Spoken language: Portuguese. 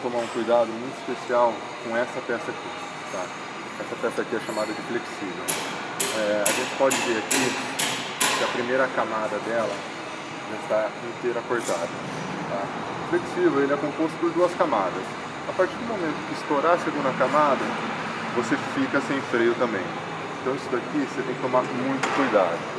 tomar um cuidado muito especial com essa peça aqui, tá? Essa peça aqui é chamada de flexível. A gente pode ver aqui que a primeira camada dela já está inteira cortada, tá? O flexível ele é composto por duas camadas. A partir do momento que estourar a segunda camada, você fica sem freio também. Então isso daqui você tem que tomar muito cuidado.